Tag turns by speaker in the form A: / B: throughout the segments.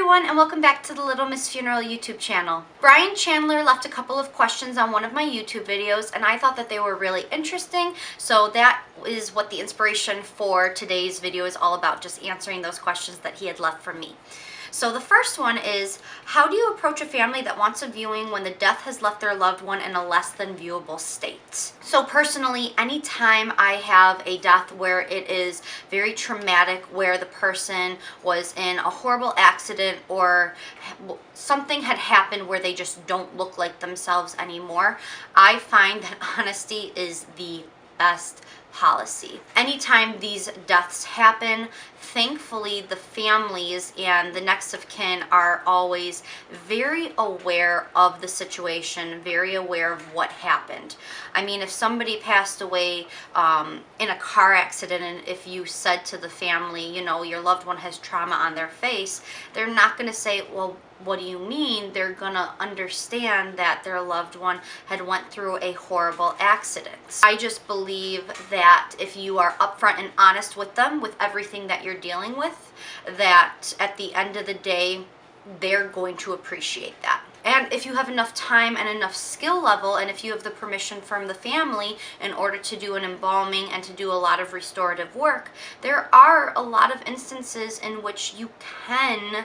A: everyone, and welcome back to the Little Miss Funeral YouTube channel. Brian Chandler left a couple of questions on one of my YouTube videos, and I thought that they were really interesting, so that is what the inspiration for today's video is all about, just answering those questions that he had left for me. So the first one is, how do you approach a family that wants a viewing when the death has left their loved one in a less than viewable state? So personally, anytime I have a death where it is very traumatic, where the person was in a horrible accident or something had happened where they just don't look like themselves anymore, I find that honesty is the best policy. Anytime these deaths happen, thankfully the families and the next of kin are always very aware of the situation, very aware of what happened. I mean, if somebody passed away in a car accident, and if you said to the family, you know, your loved one has trauma on their face, they're not going to say, well, what do you mean? They're gonna understand that their loved one had went through a horrible accident. I just believe that if you are upfront and honest with them with everything that you're dealing with, that at the end of the day, they're going to appreciate that. And if you have enough time and enough skill level, and if you have the permission from the family in order to do an embalming and to do a lot of restorative work, there are a lot of instances in which you can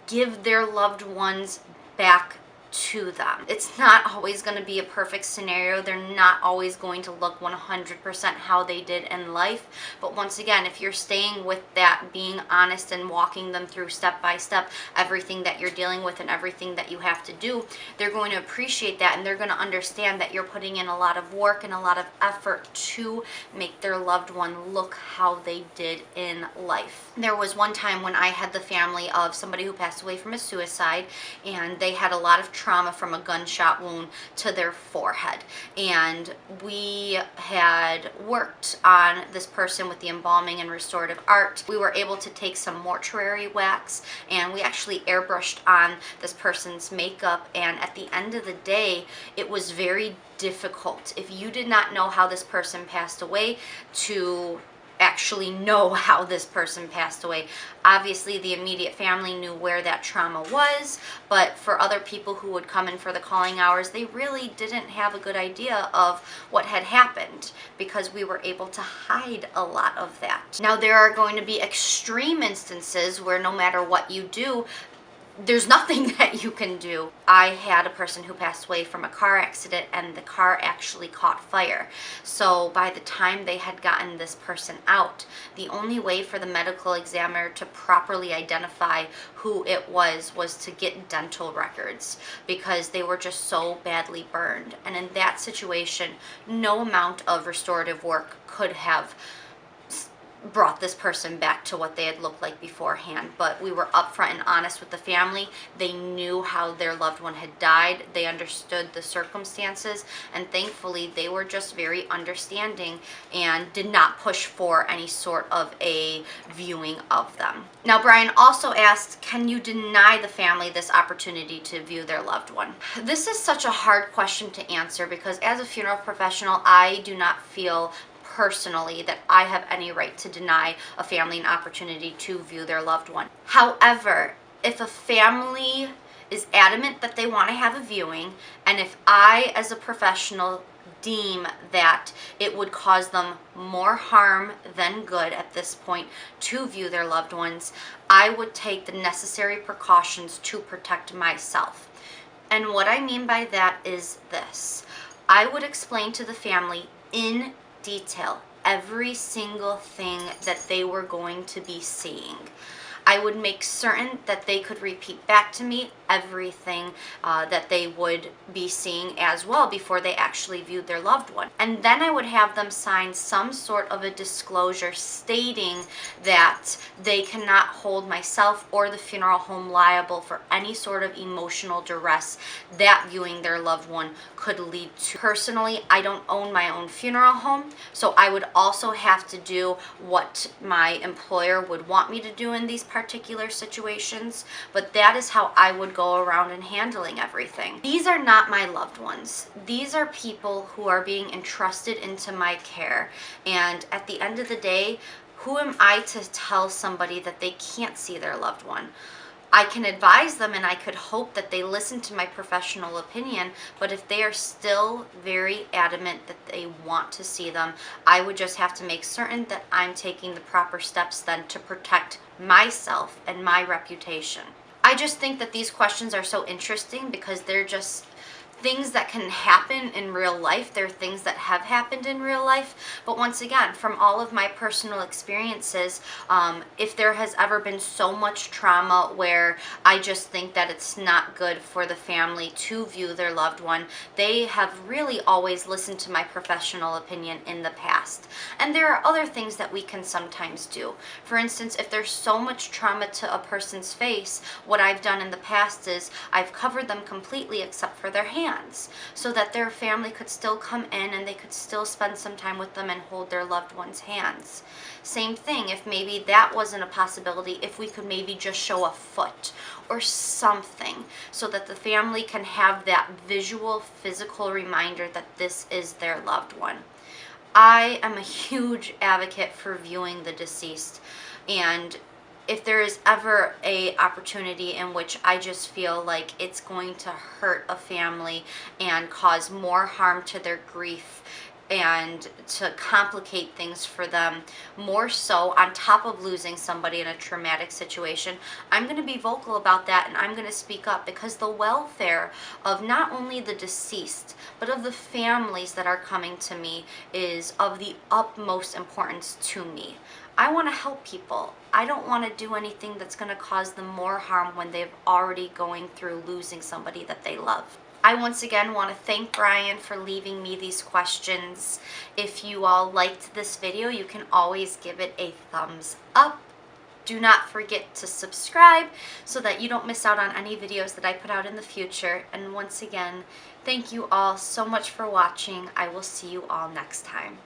A: give their loved ones back to them. It's not always going to be a perfect scenario. They're not always going to look 100% how they did in life. But once again, if you're staying with that, being honest and walking them through step by step everything that you're dealing with and everything that you have to do, they're going to appreciate that, and they're going to understand that you're putting in a lot of work and a lot of effort to make their loved one look how they did in life. There was one time when I had the family of somebody who passed away from a suicide, and they had a lot of trauma from a gunshot wound to their forehead, and we had worked on this person with the embalming and restorative art. We were able to take some mortuary wax, and we actually airbrushed on this person's makeup, and at the end of the day, it was very difficult, if you did not know how this person passed away, to actually know how this person passed away. Obviously, the immediate family knew where that trauma was, but for other people who would come in for the calling hours, they really didn't have a good idea of what had happened, because we were able to hide a lot of that. Now, there are going to be extreme instances where no matter what you do, there's nothing that you can do. I had a person who passed away from a car accident, and the car actually caught fire. So by the time they had gotten this person out, the only way for the medical examiner to properly identify who it was to get dental records, because they were just so badly burned. And in that situation, no amount of restorative work could have brought this person back to what they had looked like beforehand. But we were upfront and honest with the family. They knew how their loved one had died. They understood the circumstances, and thankfully they were just very understanding and did not push for any sort of a viewing of them. Now, Brian also asked, can you deny the family this opportunity to view their loved one? This is such a hard question to answer, because as a funeral professional, I do not feel personally that I have any right to deny a family an opportunity to view their loved one. However, if a family is adamant that they want to have a viewing, and if I as a professional deem that it would cause them more harm than good at this point to view their loved ones, I would take the necessary precautions to protect myself. And what I mean by that is this: I would explain to the family in detail every single thing that they were going to be seeing. I would make certain that they could repeat back to me everything that they would be seeing as well before they actually viewed their loved one. And then I would have them sign some sort of a disclosure stating that they cannot hold myself or the funeral home liable for any sort of emotional duress that viewing their loved one could lead to. Personally, I don't own my own funeral home, so I would also have to do what my employer would want me to do in these particular situations, but that is how I would go around and handling everything. These are not my loved ones. These are people who are being entrusted into my care, and at the end of the day, who am I to tell somebody that they can't see their loved one? I can advise them and I could hope that they listen to my professional opinion, but if they are still very adamant that they want to see them, I would just have to make certain that I'm taking the proper steps then to protect myself and my reputation. I just think that these questions are so interesting because they're just things that can happen in real life. They're things that have happened in real life. But once again, from all of my personal experiences, if there has ever been so much trauma where I just think that it's not good for the family to view their loved one, they have really always listened to my professional opinion in the past. And there are other things that we can sometimes do. For instance, if there's so much trauma to a person's face, what I've done in the past is I've covered them completely except for their hands, so that their family could still come in and they could still spend some time with them and hold their loved one's hands. Same thing, if maybe that wasn't a possibility, if we could maybe just show a foot or something so that the family can have that visual, physical reminder that this is their loved one. I am a huge advocate for viewing the deceased, and if there is ever a opportunity in which I just feel like it's going to hurt a family and cause more harm to their grief and to complicate things for them more so on top of losing somebody in a traumatic situation, I'm going to be vocal about that and I'm going to speak up, because the welfare of not only the deceased but of the families that are coming to me is of the utmost importance to me. I want to help people. I don't want to do anything that's going to cause them more harm when they've already going through losing somebody that they love. I once again want to thank Brian for leaving me these questions. If you all liked this video, you can always give it a thumbs up. Do not forget to subscribe so that you don't miss out on any videos that I put out in the future. And once again, thank you all so much for watching. I will see you all next time.